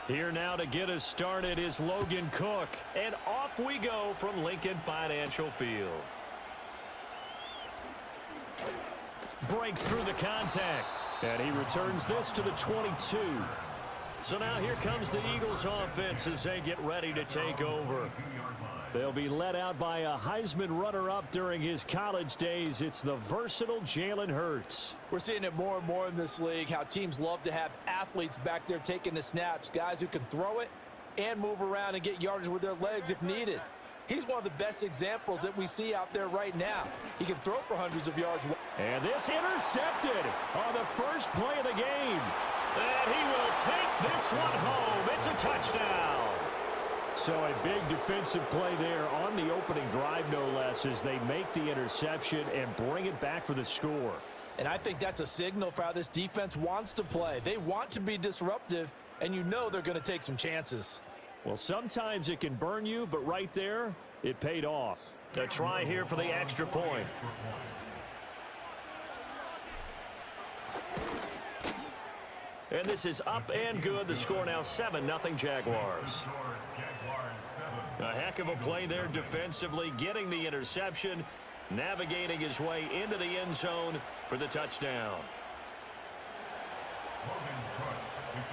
Here now to get us started is Logan Cook. And off we go from Lincoln Financial Field. Breaks through the contact. And he returns this to the 22. So now here comes the Eagles offense as they get ready to take over. They'll be led out by a Heisman runner-up during his college days. It's the versatile Jalen Hurts. We're seeing it more and more in this league, how teams love to have athletes back there taking the snaps, guys who can throw it and move around and get yardage with their legs if needed. He's one of the best examples that we see out there right now. He can throw for hundreds of yards. And this intercepted on the first play of the game. And he will take this one home. It's a touchdown. So a big defensive play there on the opening drive, no less, as they make the interception and bring it back for the score. And I think that's a signal for how this defense wants to play. They want to be disruptive, and you know they're going to take some chances. Well, sometimes it can burn you, but right there, it paid off. A try here for the extra point. And this is up and good. The score now 7-0 Jaguars. A heck of a play there defensively, getting the interception, navigating his way into the end zone for the touchdown.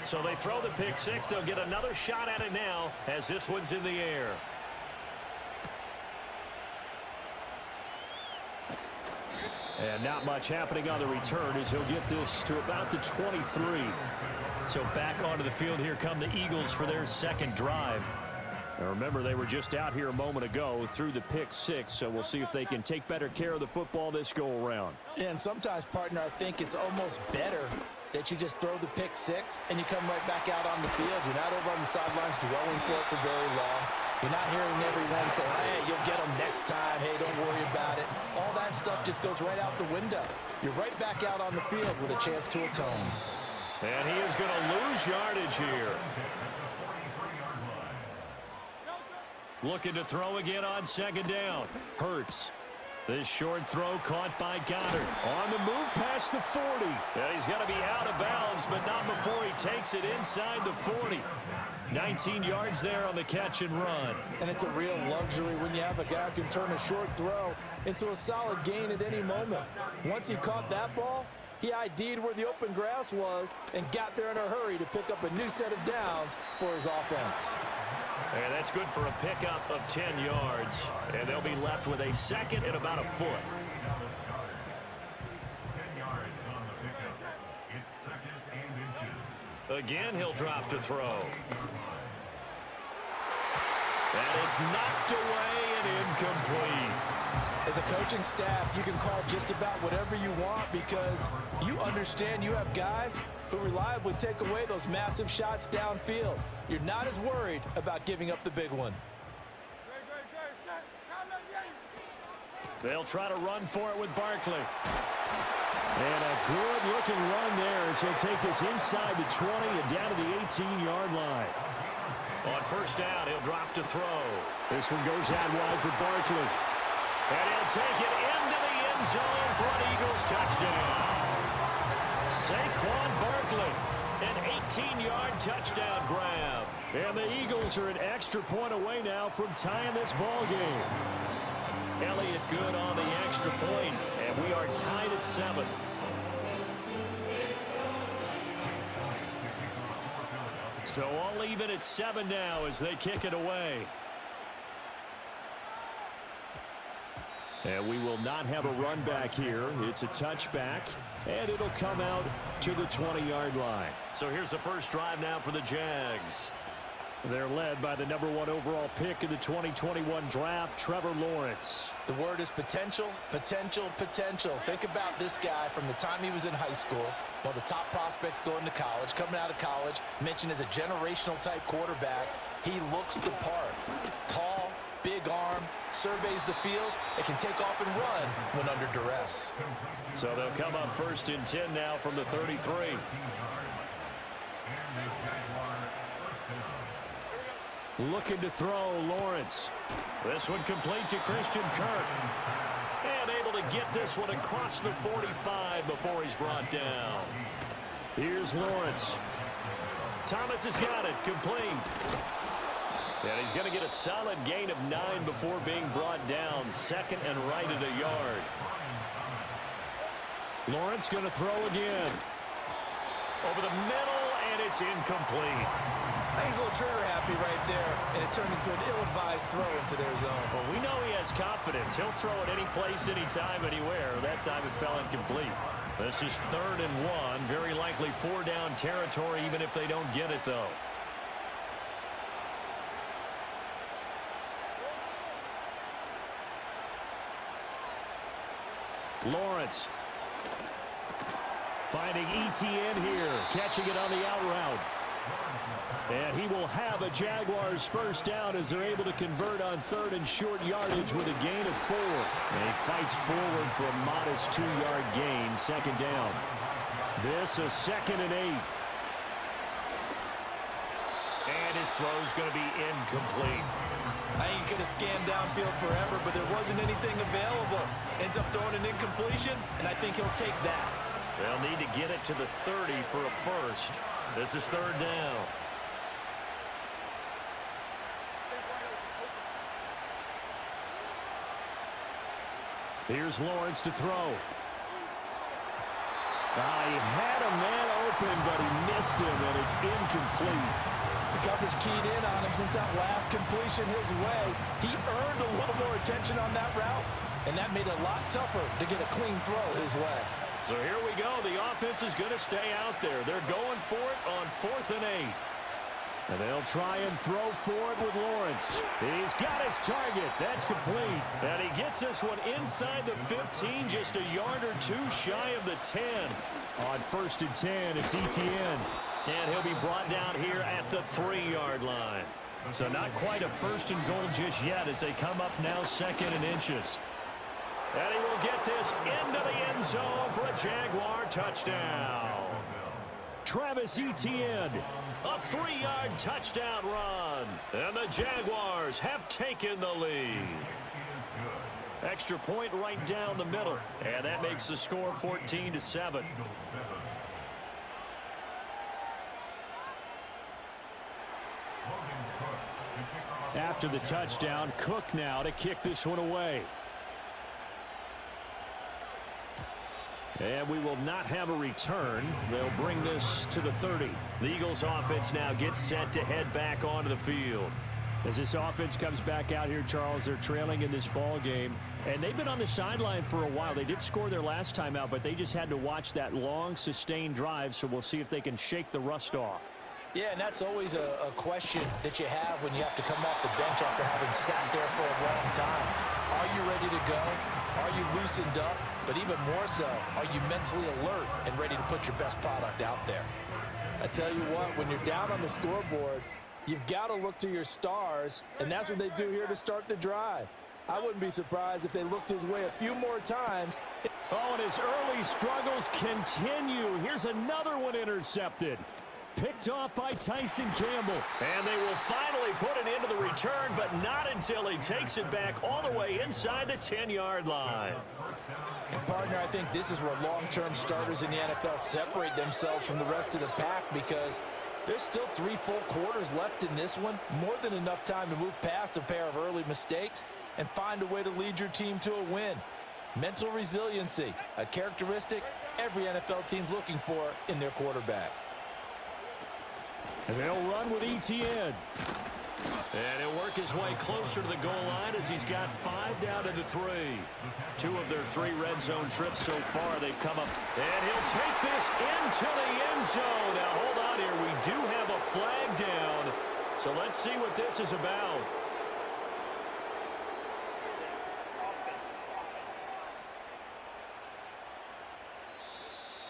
So they throw the pick six. They'll get another shot at it now as this one's in the air. And not much happening on the return as he'll get this to about the 23. So back onto the field, here come the Eagles for their second drive. Now remember, they were just out here a moment ago through the pick six, so we'll see if they can take better care of the football this go-around. And sometimes, partner, I think it's almost better that you just throw the pick six and you come right back out on the field. You're not over on the sidelines dwelling for it for very long. You're not hearing everyone say, hey, you'll get them next time. Hey, don't worry about it. All that stuff just goes right out the window. You're right back out on the field with a chance to atone. And he is going to lose yardage here. Looking to throw again on second down. Hurts. This short throw caught by Goddard. On the move past the 40. And he's going to be out of bounds, but not before he takes it inside the 40. 19 yards there on the catch and run. And it's a real luxury when you have a guy who can turn a short throw into a solid gain at any moment. Once he caught that ball, he ID'd where the open grass was and got there in a hurry to pick up a new set of downs for his offense. And that's good for a pickup of 10 yards. And they'll be left with a second and about a foot. Again, he'll drop to throw. And it's knocked away and incomplete. As a coaching staff, you can call just about whatever you want because you understand you have guys who reliably take away those massive shots downfield. You're not as worried about giving up the big one. They'll try to run for it with Barkley. And a good-looking run there as he'll take this inside the 20 and down to the 18-yard line. On first down, he'll drop to throw. This one goes out wide for Barkley. And he'll take it into the end zone for an Eagles touchdown. Saquon Barkley, an 18-yard touchdown grab. And the Eagles are an extra point away now from tying this ball game. Elliott good on the extra point, and we are tied at 7. So all even at 7 now as they kick it away. And we will not have a run back here. It's a touchback, and it'll come out to the 20-yard line. So here's the first drive now for the Jags. They're led by the #1 overall pick in the 2021 draft, Trevor Lawrence. The word is potential, potential, potential. Think about this guy from the time he was in high school, one of the top prospects going to college, coming out of college, mentioned as a generational type quarterback. He looks the part. Tall, big arm, surveys the field, and can take off and run when under duress. So they'll come up first and 10 now from the 33. Looking to throw, Lawrence. This one complete to Christian Kirk. And able to get this one across the 45 before he's brought down. Here's Lawrence. Thomas has got it. Complete. And he's going to get a solid gain of 9 before being brought down. Second and right at a yard. Lawrence going to throw again. Over the middle, and it's incomplete. I think he's a little trigger happy right there, and it turned into an ill-advised throw into their zone. Well, we know he has confidence. He'll throw it any place, anytime, anywhere. That time it fell incomplete. This is 3rd and 1. Very likely 4-down territory, even if they don't get it, though. Lawrence finding ETN here, catching it on the out route. And he will have a Jaguars first down as they're able to convert on 3rd and short yardage with a gain of 4. And he fights forward for a modest 2-yard gain, 2nd down. This is 2nd and 8. And his throw's going to be incomplete. I think he could have scanned downfield forever, but there wasn't anything available. Ends up throwing an incompletion, and I think he'll take that. They'll need to get it to the 30 for a first. This is 3rd down. Here's Lawrence to throw. He had a man open, but he missed him, and it's incomplete. The coverage keyed in on him since that last completion his way. He earned a little more attention on that route, and that made it a lot tougher to get a clean throw his way. So here we go. The offense is going to stay out there. They're going for it on 4th and 8. And they'll try and throw for it with Lawrence. He's got his target. That's complete. And he gets this one inside the 15, just a yard or 2 shy of the 10. On 1st and 10, it's ETN. And he'll be brought down here at the 3-yard line. So not quite a 1st and goal just yet as they come up now 2nd and inches. And he will get this into the end zone for a Jaguar touchdown. Travis Etienne, a 3-yard touchdown run. And the Jaguars have taken the lead. Extra point right down the middle. And that makes the score 14-7. After the touchdown, Cook now to kick this one away. And we will not have a return. They'll bring this to the 30. The Eagles offense now gets set to head back onto the field. As this offense comes back out here, Charles, they're trailing in this ball game. And they've been on the sideline for a while. They did score their last time out, but they just had to watch that long, sustained drive. So we'll see if they can shake the rust off. Yeah, and that's always a question that you have when you have to come off the bench after having sat there for a long time. Are you ready to go? Are you loosened up? But even more so, are you mentally alert and ready to put your best product out there? I tell you what, when you're down on the scoreboard, you've got to look to your stars, and that's what they do here to start the drive. I wouldn't be surprised if they looked his way a few more times. Oh, and his early struggles continue. Here's another one intercepted. Picked off by Tyson Campbell. And they will finally put it into the return, but not until he takes it back all the way inside the 10-yard line. And partner, I think this is where long-term starters in the NFL separate themselves from the rest of the pack, because there's still 3 full quarters left in this one. More than enough time to move past a pair of early mistakes and find a way to lead your team to a win. Mental resiliency, a characteristic every NFL team's looking for in their quarterback. And they'll run with ETN. And he'll work his way closer to the goal line as he's got 5 down to the 3. 2 of their 3 red zone trips so far, they've come up. And he'll take this into the end zone. Now, hold on here. We do have a flag down. So let's see what this is about.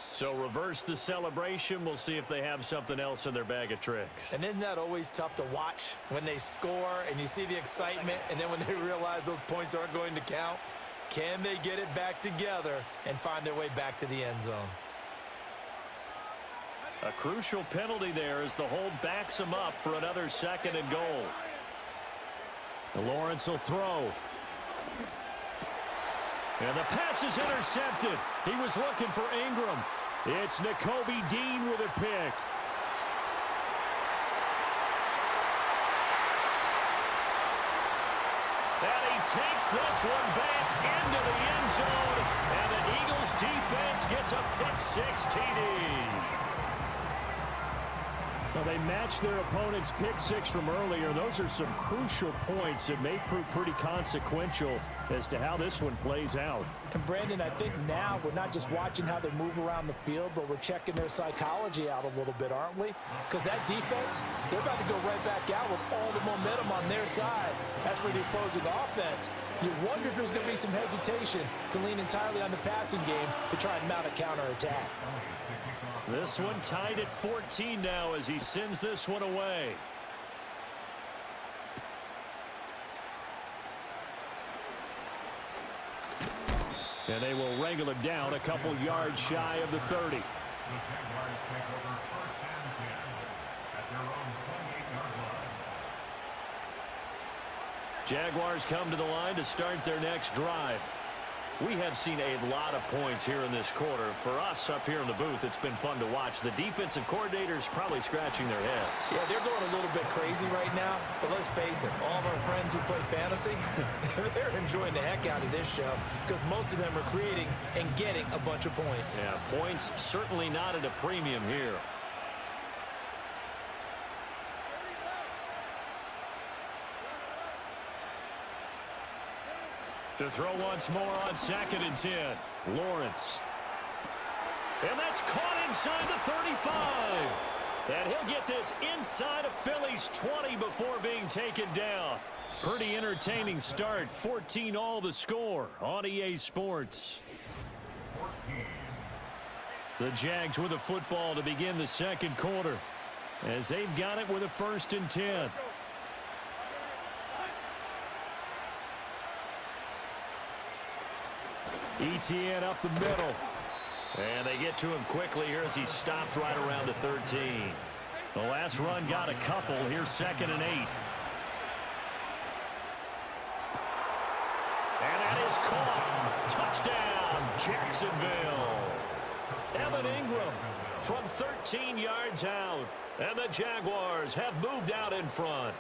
So reverse the celebration. We'll see if they have something else in their bag of tricks. And isn't that always tough to watch when they score and you see the excitement, and then when they realize those points aren't going to count? Can they get it back together and find their way back to the end zone? A crucial penalty there as the hold backs him up for another 2nd and goal. Lawrence will throw. And the pass is intercepted. He was looking for Ingram. It's Nakobe Dean with a pick. takes this one back into the end zone, and the Eagles defense gets a pick-6 TD. Well, they matched their opponent's pick-6 from earlier. Those are some crucial points that may prove pretty consequential as to how this one plays out. And, Brandon, I think now we're not just watching how they move around the field, but we're checking their psychology out a little bit, aren't we? Because that defense, they're about to go right back out with all the momentum on their side. That's for the opposing offense. You wonder if there's going to be some hesitation to lean entirely on the passing game to try and mount a counterattack. This one tied at 14 now as he sends this one away. And they will wrangle him down a couple yards shy of the 30. Jaguars come to the line to start their next drive. We have seen a lot of points here in this quarter. For us up here in the booth, it's been fun to watch. The defensive coordinators probably scratching their heads. Yeah, they're going a little bit crazy right now. But let's face it, all of our friends who play fantasy, they're enjoying the heck out of this show because most of them are creating and getting a bunch of points. Yeah, points certainly not at a premium here. To throw once more on 2nd and 10. Lawrence. And that's caught inside the 35. And he'll get this inside of Philly's 20 before being taken down. Pretty entertaining start. 14 all the score on EA Sports. The Jags with the football to begin the second quarter as they've got it with a 1st and 10. ETN up the middle. And they get to him quickly here as he stopped right around the 13. The last run got a couple. Here's 2nd and 8. And that is caught. Touchdown, Jacksonville. Evan Ingram from 13 yards out. And the Jaguars have moved out in front.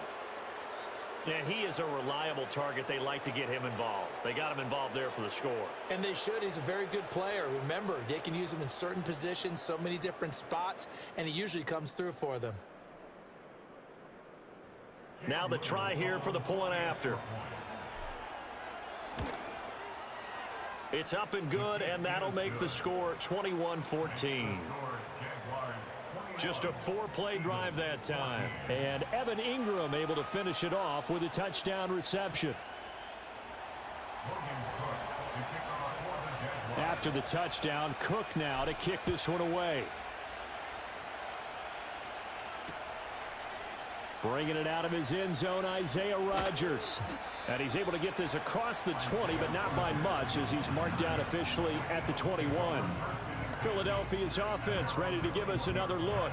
And he is a reliable target. They like to get him involved. They got him involved there for the score. And they should. He's a very good player. Remember, they can use him in certain positions, so many different spots, and he usually comes through for them. Now the try here for the point after. It's up and good, and that'll make the score 21-14. Just a 4-play drive that time. And Evan Ingram able to finish it off with a touchdown reception. After the touchdown, Cook now to kick this one away. Bringing it out of his end zone, Isaiah Rodgers. And he's able to get this across the 20, but not by much as he's marked down officially at the 21. Philadelphia's offense ready to give us another look.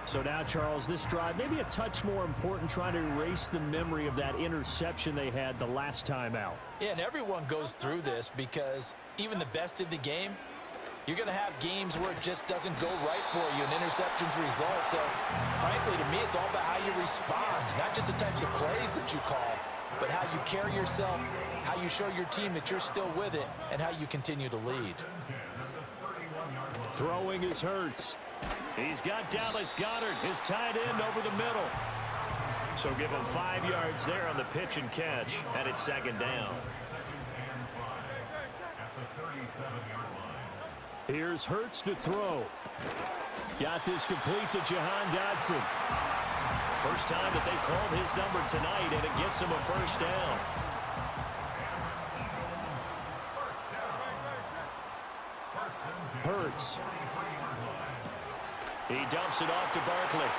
So now, Charles, this drive maybe a touch more important, trying to erase the memory of that interception they had the last time out. Yeah, and everyone goes through this because even the best in the game, you're going to have games where it just doesn't go right for you and interceptions result. So, frankly, to me, it's all about how you respond, not just the types of plays that you call, but how you carry yourself, how you show your team that you're still with it, and how you continue to lead. Throwing is Hurts. He's got Dallas Goedert, his tight end, over the middle. So give him 5 yards there on the pitch and catch, and it's 2nd down. Here's Hurts to throw. Got this complete to Jahan Dotson. First time that they called his number tonight, and it gets him a 1st down. Hurts. He dumps it off to Barkley.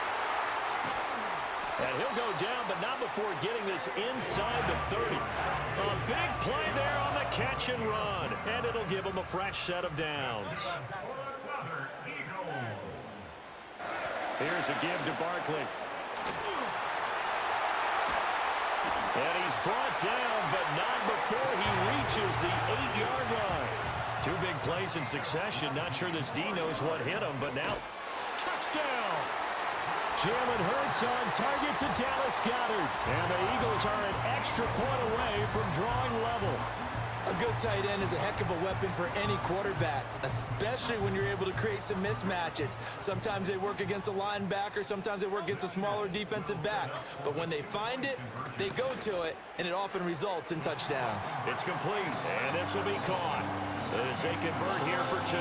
And he'll go down, but not before getting this inside the 30. A big play there on the catch and run. And it'll give him a fresh set of downs. Here's a give to Barkley. And he's brought down, but not before he reaches the 8-yard line. 2 big plays in succession. Not sure this D knows what hit him, but now touchdown. Jalen Hurts on target to Dallas Goedert. And the Eagles are an extra point away from drawing level. A good tight end is a heck of a weapon for any quarterback, especially when you're able to create some mismatches. Sometimes they work against a linebacker, sometimes they work against a smaller defensive back. But when they find it, they go to it, and it often results in touchdowns. It's complete, and this will be caught as they convert here for 2.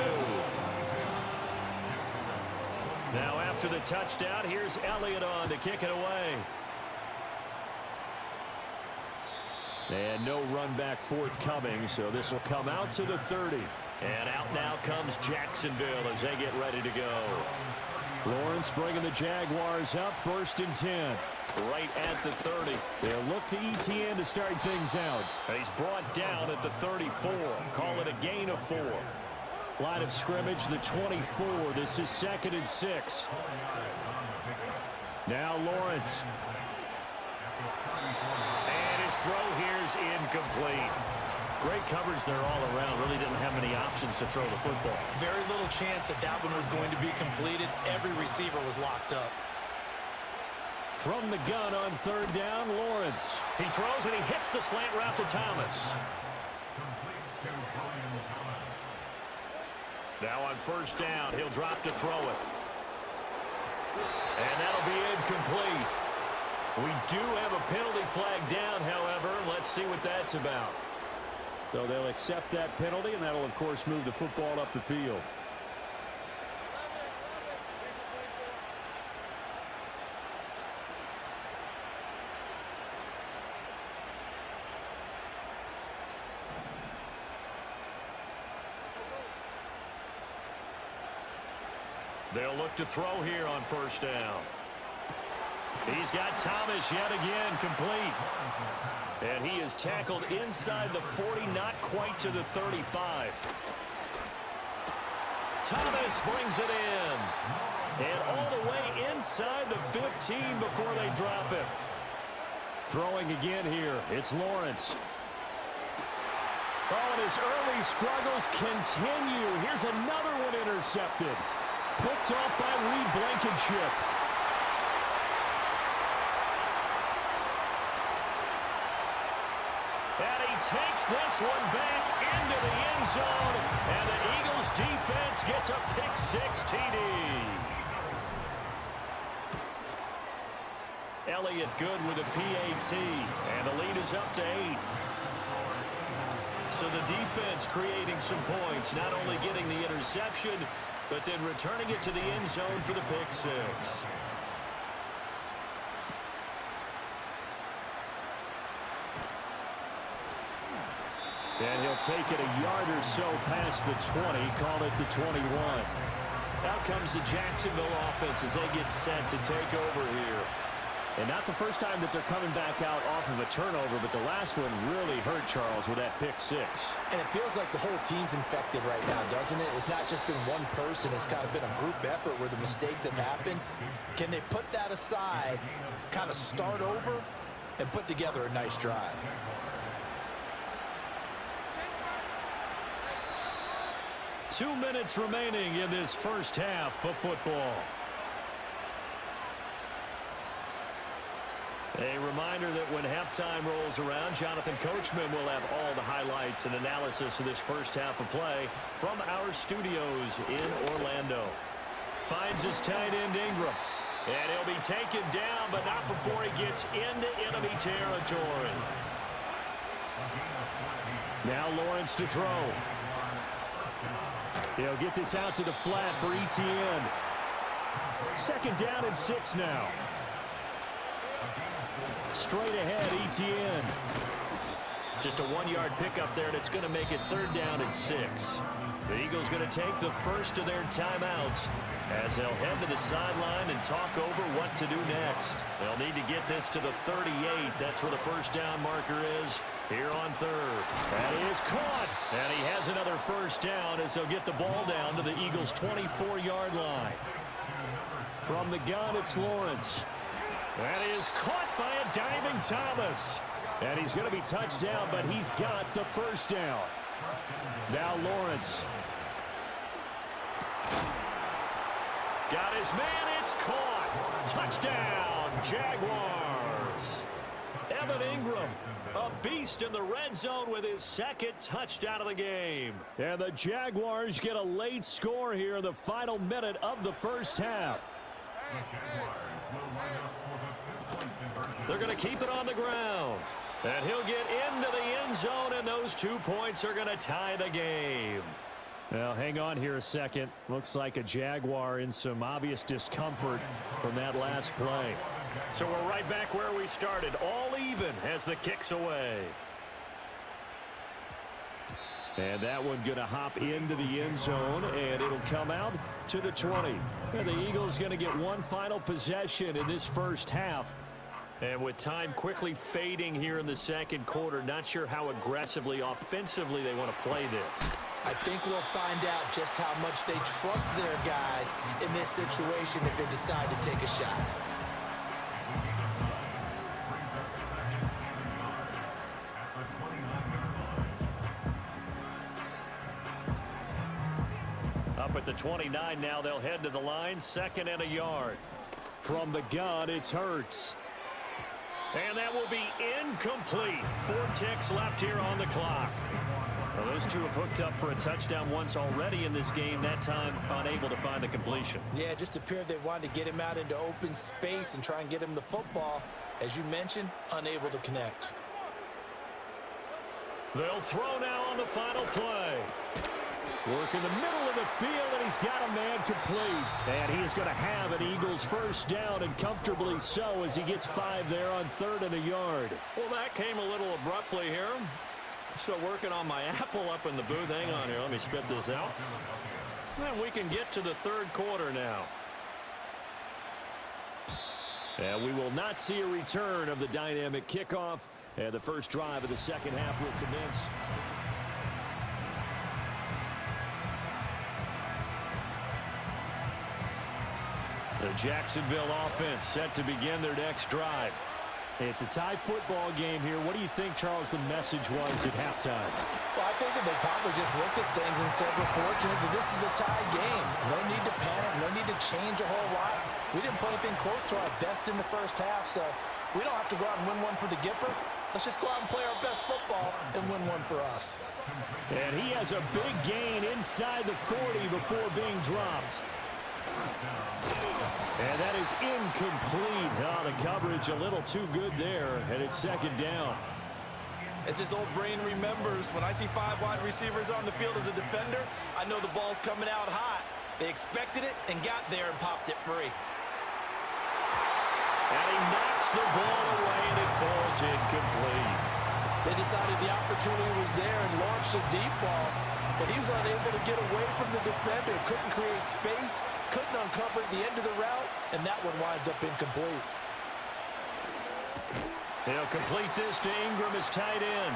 Now after the touchdown, here's Elliott on to kick it away. And no run back forthcoming, so this will come out to the 30. And out now comes Jacksonville as they get ready to go. Lawrence bringing the Jaguars up 1st and 10. Right at the 30. They'll look to ETN to start things out. And he's brought down at the 34. Call it a gain of 4. Line of scrimmage, the 24. This is 2nd and 6. Now Lawrence. Throw here's incomplete. Great coverage there all around. Really didn't have many options to throw the football. Very little chance that that one was going to be completed. Every receiver was locked up. From the gun on 3rd down, Lawrence. He throws and he hits the slant route to Thomas. Now on 1st down, he'll drop to throw it. And that'll be incomplete. We do have a penalty flag down, however. Let's see what that's about. So they'll accept that penalty, and that'll, of course, move the football up the field. They'll look to throw here on 1st down. He's got Thomas yet again, complete. And he is tackled inside the 40, not quite to the 35. Thomas brings it in. And all the way inside the 15 before they drop it. Throwing again here, it's Lawrence. Oh, and his early struggles continue. Here's another one intercepted. Picked off by Reed Blankenship. And he takes this one back into the end zone. And the Eagles defense gets a pick-6 TD. Elliott good with a PAT. And the lead is up to 8. So the defense creating some points. Not only getting the interception, but then returning it to the end zone for the pick-6. And he'll take it a yard or so past the 20, call it the 21. Out comes the Jacksonville offense as they get set to take over here. And not the first time that they're coming back out off of a turnover, but the last one really hurt Charles with that pick-6. And it feels like the whole team's infected right now, doesn't it? It's not just been one person. It's kind of been a group effort where the mistakes have happened. Can they put that aside, kind of start over, and put together a nice drive? Two minutes remaining in this first half of football. A reminder that when halftime rolls around, Jonathan Coachman will have all the highlights and analysis of this first half of play from our studios in Orlando. Finds his tight end Ingram. And he'll be taken down, but not before he gets into enemy territory. Now Lawrence to throw. He'll get this out to the flat for ETN. 2nd down and 6 now. Straight ahead, ETN. Just a 1-yard pickup there, and it's going to make it 3rd down and 6. The Eagles going to take the first of their timeouts as they'll head to the sideline and talk over what to do next. They'll need to get this to the 38. That's where the first down marker is here on 3rd. That is caught, and he has another first down as they'll get the ball down to the Eagles' 24-yard line. From the gun, it's Lawrence. That is caught by a diving Thomas. And he's going to be touched down, but he's got the first down. Now Lawrence. Got his man. It's caught. Touchdown, Jaguars. Evan Ingram, a beast in the red zone with his second touchdown of the game. And the Jaguars get a late score here in the final minute of the first half. They're going to keep it on the ground. And he'll get into the end zone, and those 2 points are going to tie the game. Now, hang on here a second. Looks like a Jaguar in some obvious discomfort from that last play. So we're right back where we started, all even as the kick's away. And that one going to hop into the end zone, and it'll come out to the 20. And the Eagles going to get one final possession in this first half. And with time quickly fading here in the second quarter, not sure how aggressively, offensively they want to play this. I think we'll find out just how much they trust their guys in this situation if they decide to take a shot. Up at the 29 now, they'll head to the line, 2nd and a yard. From the gun, it's Hurts. And that will be incomplete. 4 ticks left here on the clock. Well, those two have hooked up for a touchdown once already in this game, that time unable to find the completion. Yeah, it just appeared they wanted to get him out into open space and try and get him the football. As you mentioned, unable to connect. They'll throw now on the final play. Work in the middle of the field, and he's got a man complete. And he is going to have an Eagles first down, and comfortably so, as he gets 5 there on 3rd and a yard. Well, that came a little abruptly here. Still working on my apple up in the booth. Hang on here. Let me spit this out. And we can get to the 3rd quarter now. And we will not see a return of the dynamic kickoff. And the first drive of the second half will commence. The Jacksonville offense set to begin their next drive. It's a tie football game here. What do you think, Charles, the message was at halftime? Well, I think that they probably just looked at things and said, we're fortunate that this is a tie game. No need to panic. No need to change a whole lot. We didn't play anything close to our best in the first half, so we don't have to go out and win one for the Gipper. Let's just go out and play our best football and win one for us. And he has a big gain inside the 40 before being dropped. And that is incomplete. Oh, the coverage a little too good there, and it's 2nd down. As this old brain remembers, when I see 5 wide receivers on the field as a defender, I know the ball's coming out hot. They expected it and got there and popped it free. And he knocks the ball away, and it falls incomplete. They decided the opportunity was there and launched a deep ball, but he was unable to get away from the defender. Couldn't create space, couldn't uncover at the end of the route, and that one winds up incomplete. He'll complete this to Ingram as tight end.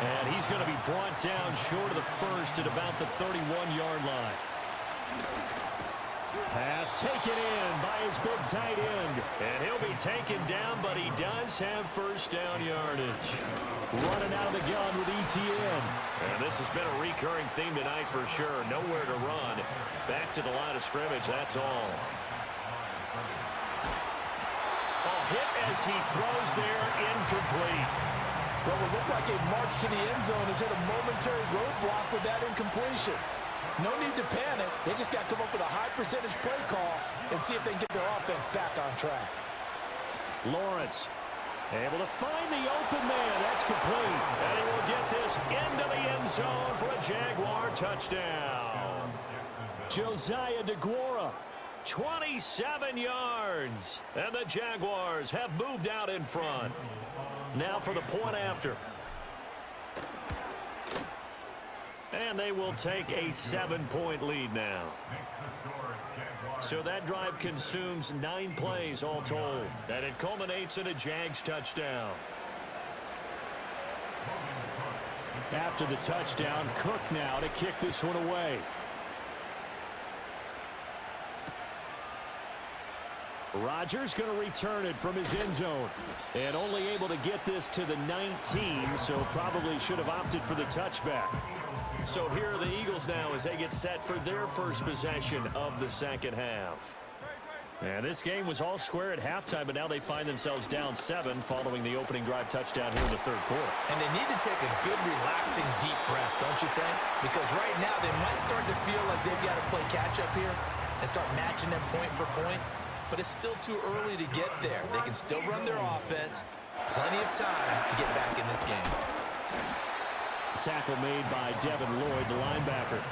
And he's going to be brought down short of the first at about the 31-yard line. Pass taken in by his big tight end. And he'll be taken down, but he does have first down yardage. Running out of the gun with ETN. And this has been a recurring theme tonight for sure. Nowhere to run. Back to the line of scrimmage, that's all. A hit as he throws there, incomplete. Well, it looked like a march to the end zone has hit a momentary roadblock with that incompletion. No need to panic. They just got to come up with a high percentage play call and see if they can get their offense back on track. Lawrence able to find the open man. That's complete. And he will get this into the end zone for a Jaguar touchdown. Josiah DeGuara, 27 yards. And the Jaguars have moved out in front. Now for the point after. And they will take a 7-point lead now. So that drive consumes 9 plays all told. And it culminates in a Jags touchdown. After the touchdown, Cook now to kick this one away. Rodgers going to return it from his end zone. And only able to get this to the 19, so probably should have opted for the touchback. So here are the Eagles now as they get set for their first possession of the second half. And this game was all square at halftime, but now they find themselves down 7 following the opening drive touchdown here in the third quarter. And they need to take a good, relaxing, deep breath, don't you think? Because right now they might start to feel like they've got to play catch-up here and start matching them point for point. But it's still too early to get there. They can still run their offense. Plenty of time to get back in this game. Tackle made by Devin Lloyd, the linebacker.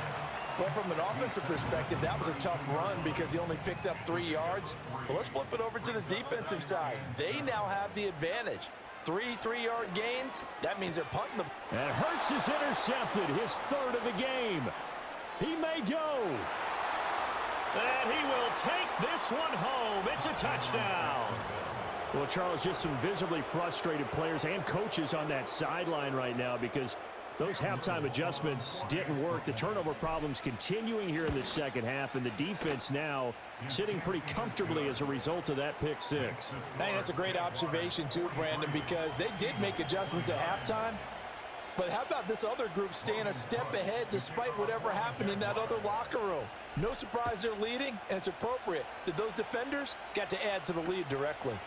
Well, from an offensive perspective, that was a tough run because he only picked up 3 yards. But let's flip it over to the defensive side. They now have the advantage. 3 3-yard gains, that means they're punting the... And Hurts is intercepted, his 3rd of the game. He may go. And he will take this one home. It's a touchdown. Well, Charles, just some visibly frustrated players and coaches on that sideline right now because those halftime adjustments didn't work. The turnover problems continuing here in the second half, and the defense now sitting pretty comfortably as a result of that pick 6. I think that's a great observation too, Brandon, because they did make adjustments at halftime. But how about this other group staying a step ahead despite whatever happened in that other locker room? No surprise they're leading, and it's appropriate that those defenders got to add to the lead directly.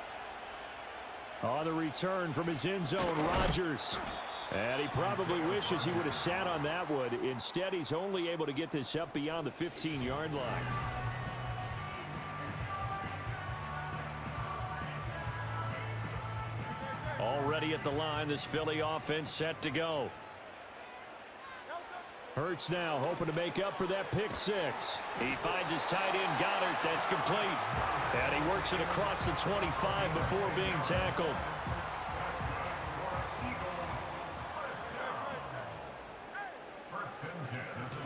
On the return from his end zone, Rodgers. And he probably wishes he would have sat on that one. Instead, he's only able to get this up beyond the 15-yard line. Already at the line, this Philly offense set to go. Hurts now hoping to make up for that pick 6. He finds his tight end, Goddard. That's complete. And he works it across the 25 before being tackled.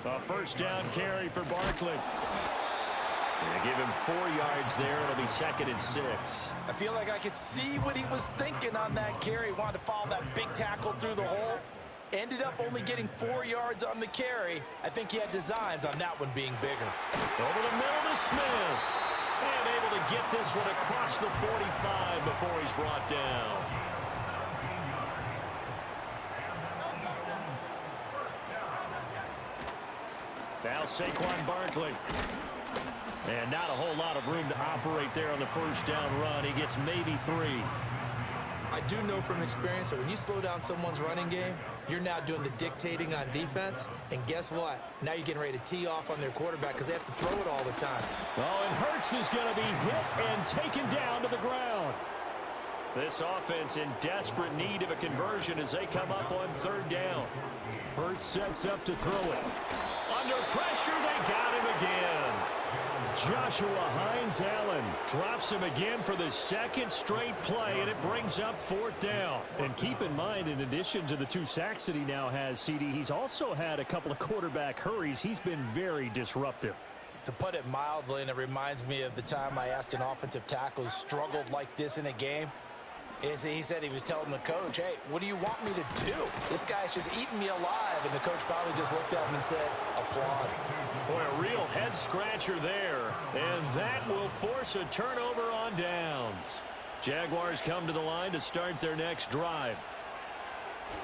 A first down carry for Barkley. They give him 4 yards there. It'll be 2nd and 6. I feel like I could see what he was thinking on that carry. He wanted to follow that big tackle through the hole. Ended up only getting 4 yards on the carry. I think he had designs on that one being bigger. Over the middle to Smith. And able to get this one across the 45 before he's brought down. Now Saquon Barkley. And not a whole lot of room to operate there on the first down run. He gets maybe 3. I do know from experience that when you slow down someone's running game, you're now doing the dictating on defense. And guess what? Now you're getting ready to tee off on their quarterback because they have to throw it all the time. Oh, and Hurts is going to be hit and taken down to the ground. This offense in desperate need of a conversion as they come up on 3rd down. Hurts sets up to throw it. Under pressure, they got him again. Joshua Hines-Allen drops him again for the 2nd straight play, and it brings up 4th down. And keep in mind, in addition to the 2 sacks that he now has, CD, he's also had a couple of quarterback hurries. He's been very disruptive. To put it mildly, and it reminds me of the time I asked an offensive tackle who struggled like this in a game, is he said he was telling the coach, hey, what do you want me to do? This guy's just eating me alive. And the coach finally just looked at him and said, applaud. Boy, a real head-scratcher there. And that will force a turnover on downs. Jaguars come to the line to start their next drive.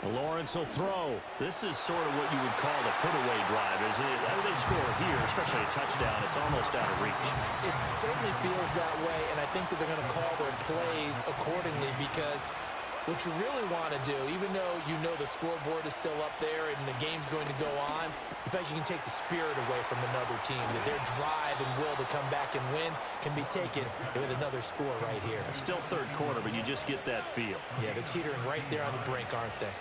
Lawrence will throw. This is sort of what you would call a put-away drive, isn't it? How do they score here, especially a touchdown? It's almost out of reach. It certainly feels that way, and I think that they're going to call their plays accordingly because what you really want to do, even though you know the scoreboard is still up there and the game's going to go on, in fact, you can take the spirit away from another team, that their drive and will to come back and win can be taken with another score right here. It's still 3rd quarter, but you just get that feel. Yeah, they're teetering right there on the brink, aren't they?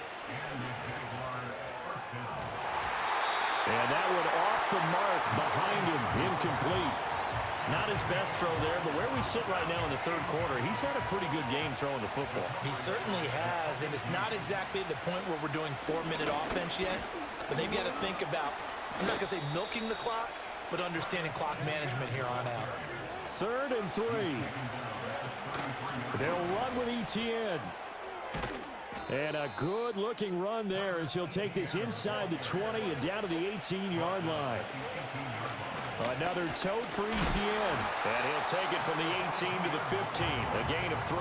And that one off the mark behind him, incomplete. Not his best throw there, but where we sit right now in the 3rd quarter, he's had a pretty good game throwing the football. He certainly has, and it's not exactly the point where we're doing 4-minute offense yet, but they've got to think about, I'm not going to say milking the clock, but understanding clock management here on out. 3rd and 3. They'll run with Etienne. And a good-looking run there as he'll take this inside the 20 and down to the 18-yard line. Another tote for Etienne. And he'll take it from the 18 to the 15. A gain of 3.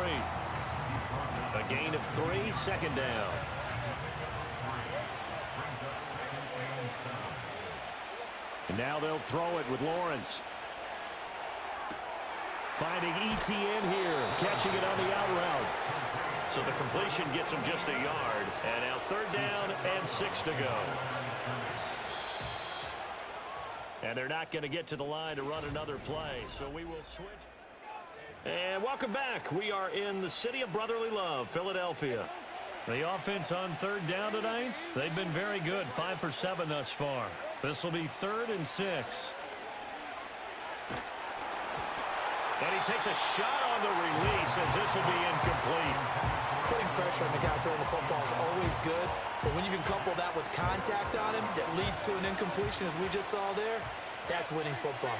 A gain of 3, 2nd down. Now they'll throw it with Lawrence. Finding ETN here, catching it on the out route. So the completion gets him just a yard. And now 3rd down and 6 to go. And they're not going to get to the line to run another play, so we will switch. And welcome back. We are in the city of brotherly love, Philadelphia. The offense on 3rd down tonight, they've been very good, 5 for 7 thus far. This will be 3rd and 6. And he takes a shot on the release as this will be incomplete. Putting pressure on the guy throwing the football is always good, but when you can couple that with contact on him that leads to an incompletion, as we just saw there, that's winning football.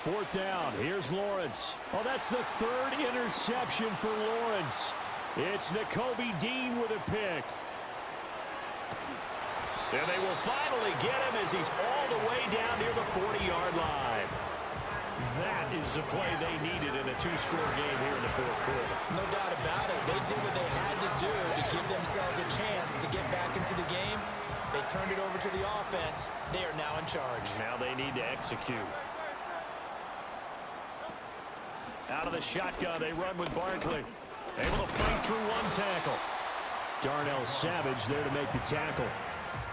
4th down. Here's Lawrence. Oh, that's the 3rd interception for Lawrence. It's Nakobe Dean with a pick. And they will finally get him as he's all the way down near the 40-yard line. That is the play they needed in a 2-score game here in the 4th quarter. No doubt about it. They did what they had to do to give themselves a chance to get back into the game. They turned it over to the offense. They are now in charge. Now they need to execute. Out of the shotgun, they run with Barkley. Able to fight through 1 tackle. Darnell Savage there to make the tackle.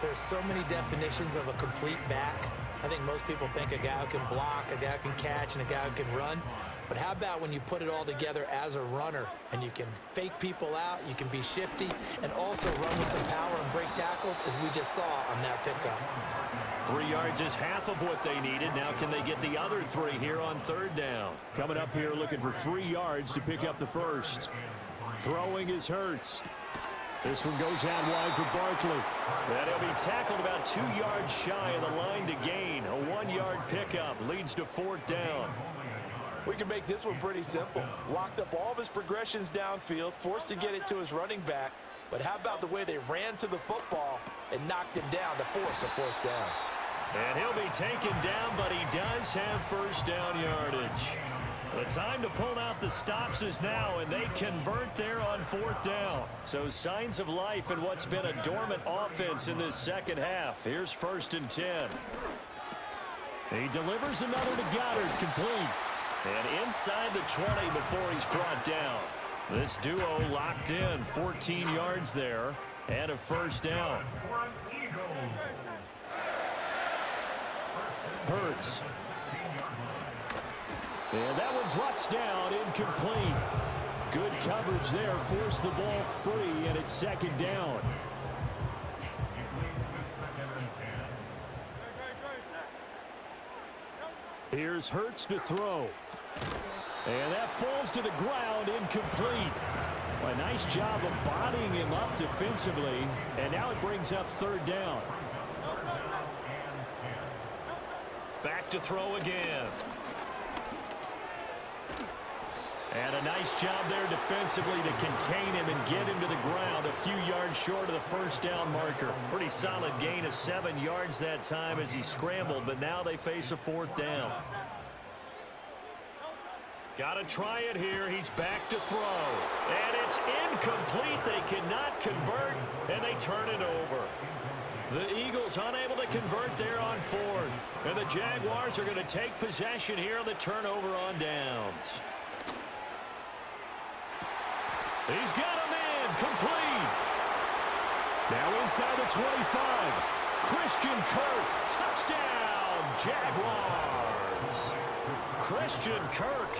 There's so many definitions of a complete back. I think most people think a guy who can block, a guy who can catch, and a guy who can run. But how about when you put it all together as a runner and you can fake people out, you can be shifty, and also run with some power and break tackles, as we just saw on that pickup. 3 yards is half of what they needed. Now can they get the other 3 here on 3rd down? Coming up here looking for 3 yards to pick up the first. Throwing is Hurts. This one goes out wide for Barkley. And he'll be tackled about 2 yards shy of the line to gain. A 1-yard pickup leads to 4th down. We can make this one pretty simple. Locked up all of his progressions downfield, forced to get it to his running back. But how about the way they ran to the football and knocked him down to force a 4th down? And he'll be taken down, but he does have 1st down yardage. The time to pull out the stops is now, and they convert there on 4th down. So signs of life in what's been a dormant offense in this second half. Here's 1st and 10. He delivers another to Goddard, complete. And inside the 20 before he's brought down. This duo locked in, 14 yards there, and a 1st down. Hurts. And that one drops down, incomplete. Good coverage there, forced the ball free, and it's 2nd down. Here's Hurts to throw. And that falls to the ground, incomplete. A nice job of bodying him up defensively, and now it brings up 3rd down. Back to throw again. And a nice job there defensively to contain him and get him to the ground a few yards short of the 1st down marker. Pretty solid gain of 7 yards that time as he scrambled, but now they face a 4th down. Got to try it here. He's back to throw. And it's incomplete. They cannot convert, and they turn it over. The Eagles unable to convert there on 4th. And the Jaguars are going to take possession here on the turnover on downs. He's got him in, complete. Now inside the 25. Christian Kirk, touchdown, Jaguars. Christian Kirk,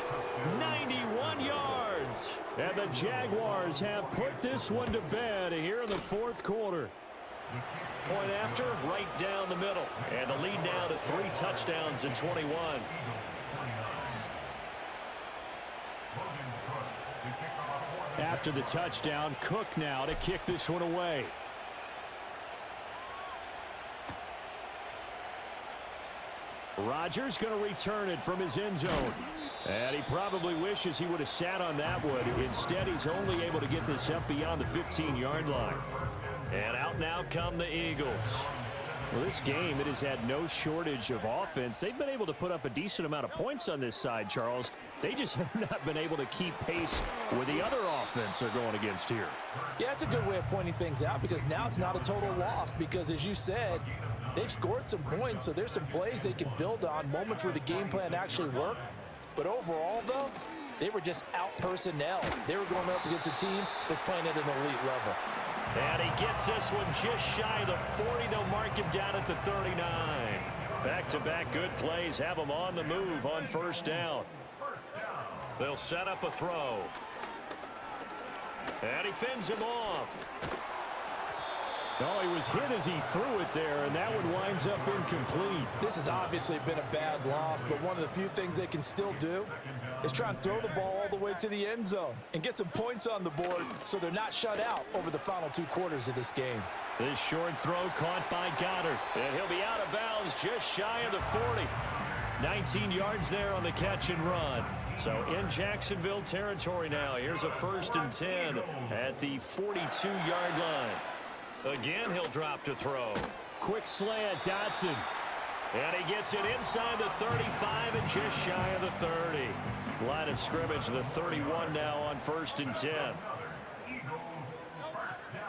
91 yards. And the Jaguars have put this one to bed here in the 4th quarter. Point after, right down the middle. And the lead now to 3 touchdowns in 21. After the touchdown, Cook now to kick this one away. Rodgers going to return it from his end zone. And he probably wishes he would have sat on that one. Instead, he's only able to get this up beyond the 15-yard line. And out now come the Eagles. Well, this game, it has had no shortage of offense. They've been able to put up a decent amount of points on this side, Charles. They just have not been able to keep pace with the other offense they're going against here. Yeah, it's a good way of pointing things out because now it's not a total loss because, as you said, they've scored some points, so there's some plays they can build on, moments where the game plan actually worked. But overall, though, they were just out-personnel. They were going up against a team that's playing at an elite level. And he gets this one just shy of the 40. They'll mark him down at the 39. Back-to-back good plays have him on the move on first down. They'll set up a throw. And he fends him off. Oh, he was hit as he threw it there, and that one winds up incomplete. This has obviously been a bad loss, but one of the few things they can still do is try and throw the ball all the way to the end zone and get some points on the board so they're not shut out over the final 2 quarters of this game. This short throw caught by Goddard. And he'll be out of bounds just shy of the 40. 19 yards there on the catch and run. So in Jacksonville territory now. Here's a 1st and 10 at the 42-yard line. Again, he'll drop to throw. Quick slant, Dotson. And he gets it inside the 35 and just shy of the 30. Line of scrimmage, the 31 now on 1st and 10.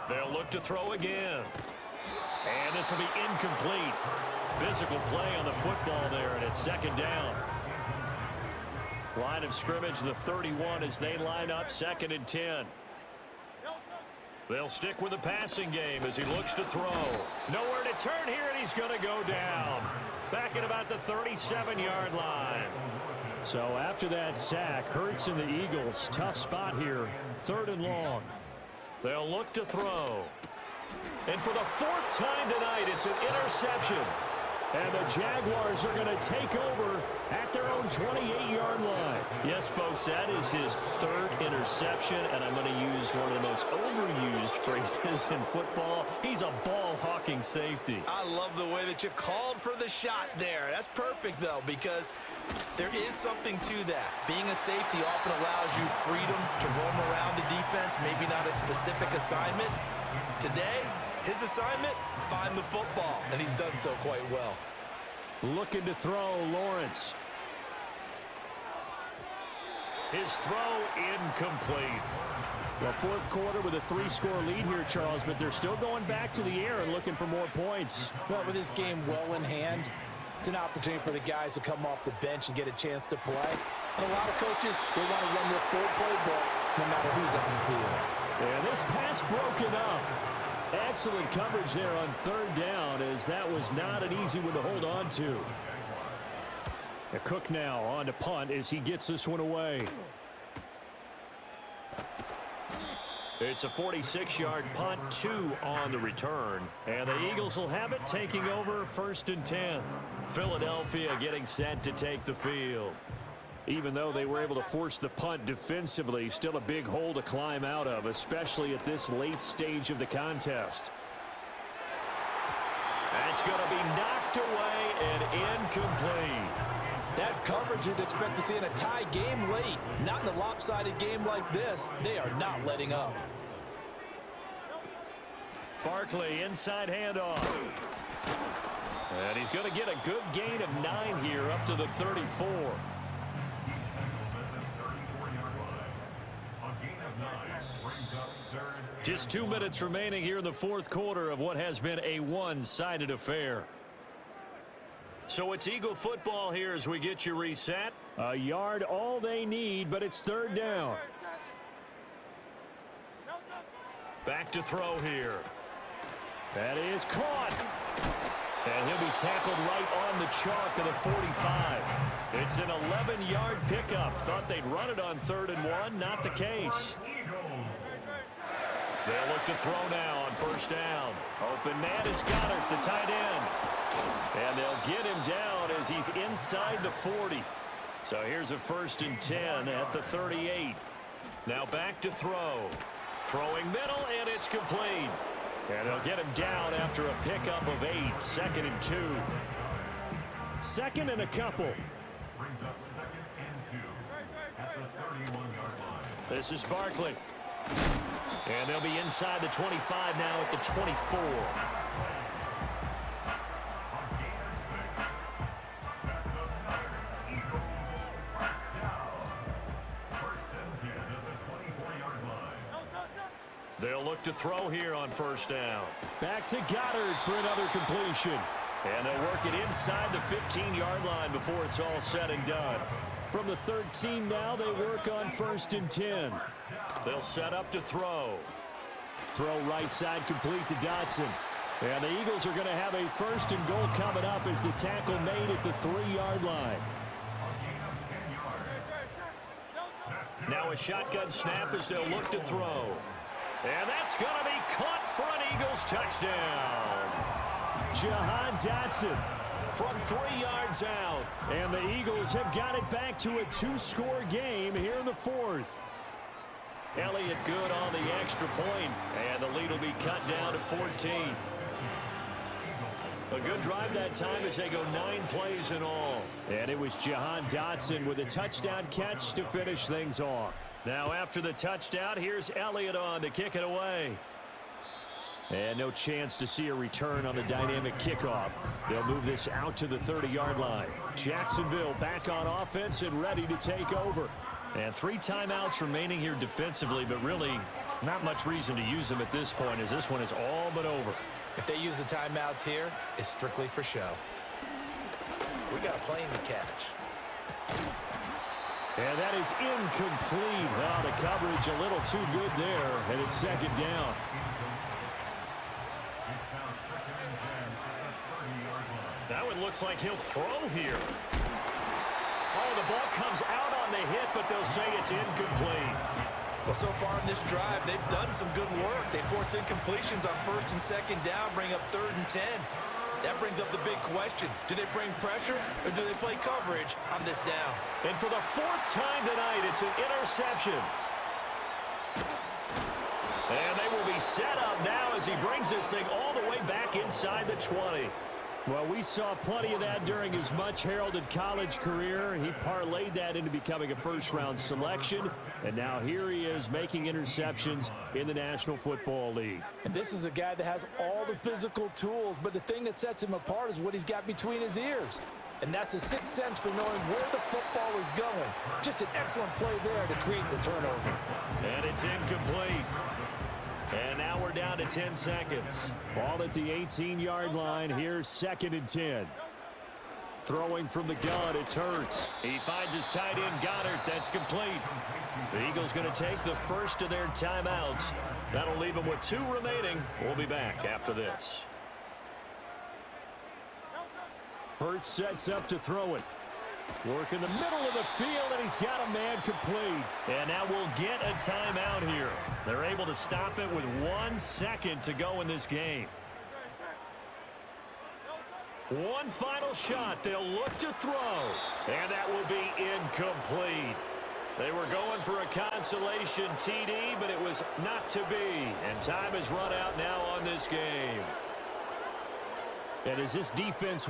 They'll look to throw again. And this will be incomplete. Physical play on the football there, and it's 2nd down. Line of scrimmage, the 31 as they line up 2nd and 10. They'll stick with the passing game as he looks to throw. Nowhere to turn here, and he's going to go down. Back at about the 37-yard line. So after that sack, Hurts and the Eagles, tough spot here. 3rd and long. They'll look to throw. And for the 4th time tonight, it's an interception. And the Jaguars are going to take over at their own 28-yard line. Yes, folks, that is his 3rd interception, and I'm going to use one of the most overused phrases in football. He's a ball-hawking safety. I love the way that you called for the shot there. That's perfect, though, because there is something to that. Being a safety often allows you freedom to roam around the defense, maybe not a specific assignment. Today, his assignment, find the football, and he's done so quite well. Looking to throw, Lawrence. His throw incomplete. Well, 4th quarter with a 3-score lead here, Charles, but they're still going back to the air and looking for more points. Well, with this game well in hand, it's an opportunity for the guys to come off the bench and get a chance to play. And a lot of coaches, they want to run their full playbook no matter who's on the field. And this pass broken up. Excellent coverage there on 3rd down, as that was not an easy one to hold on to. The Cook now on to punt as he gets this one away. It's a 46-yard punt, 2 on the return. And the Eagles will have it, taking over 1st and 10. Philadelphia getting set to take the field. Even though they were able to force the punt defensively, still a big hole to climb out of, especially at this late stage of the contest. That's going to be knocked away and incomplete. That's coverage you'd expect to see in a tie game late. Not in a lopsided game like this. They are not letting up. Barkley, inside handoff. And he's going to get a good gain of 9 here up to the 34. Just 2 minutes remaining here in the 4th quarter of what has been a one-sided affair. So it's Eagle football here as we get you reset. A yard all they need, but it's 3rd down. Back to throw here. That is caught. And he'll be tackled right on the chalk of the 45. It's an 11-yard pickup. Thought they'd run it on 3rd and 1. Not the case. They'll look to throw now on 1st down. Open man is Goddard, the tight end. And they'll get him down as he's inside the 40. So here's a 1st and 10 at the 38. Now back to throw. Throwing middle, and it's complete. And they'll get him down after a pickup of 8. 2nd and 2. 2nd and a couple. Brings up 2nd and 2 at the 31-yard line. This is Barkley. And they'll be inside the 25 now at the 24. look to throw here on first down. Back to Goddard for another completion. And they'll work it inside the 15-yard line before it's all said and done. From the 13 now, they work on 1st and 10. They'll set up to throw. Throw right side complete to Dotson. And the Eagles are going to have a 1st and goal coming up as the tackle made at the 3-yard line. Now a shotgun snap as they'll look to throw. And that's going to be caught for an Eagles touchdown. Jahan Dotson from 3 yards out. And the Eagles have got it back to a 2-score game here in the 4th. Elliott good on the extra point, and the lead will be cut down to 14. A good drive that time as they go 9 plays in all. And it was Jahan Dotson with a touchdown catch to finish things off. Now after the touchdown, here's Elliott on to kick it away. And no chance to see a return on the dynamic kickoff. They'll move this out to the 30-yard line. Jacksonville back on offense and ready to take over. And 3 timeouts remaining here defensively, but really not much reason to use them at this point as this one is all but over. If they use the timeouts here, it's strictly for show. We got a plane to catch. And that is incomplete. Oh, the coverage a little too good there, and it's 2nd down. That one looks like he'll throw here. Oh, the ball comes out on the hit, but they'll say it's incomplete. Well, so far in this drive, they've done some good work. They force incompletions on 1st and 2nd down, bring up 3rd and 10. That brings up the big question. Do they bring pressure, or do they play coverage on this down? And for the 4th time tonight, it's an interception. And they will be set up now as he brings this thing all the way back inside the 20. Well, we saw plenty of that during his much-heralded college career. He parlayed that into becoming a first-round selection, and now here he is making interceptions in the National Football League. And this is a guy that has all the physical tools, but the thing that sets him apart is what he's got between his ears. And that's the 6th sense for knowing where the football is going. Just an excellent play there to create the turnover. And it's incomplete. And now we're down to 10 seconds. Ball at the 18-yard line. Here's 2nd and 10. Throwing from the gun, it's Hurts. He finds his tight end, Goddard. That's complete. The Eagles going to take the first of their timeouts. That'll leave them with 2 remaining. We'll be back after this. Hurts sets up to throw it. Work in the middle of the field, and he's got a man complete. And now we'll get a timeout here. They're able to stop it with 1 second to go in this game. One final shot. They'll look to throw. And that will be incomplete. They were going for a consolation TD, but it was not to be. And time has run out now on this game. And as this defense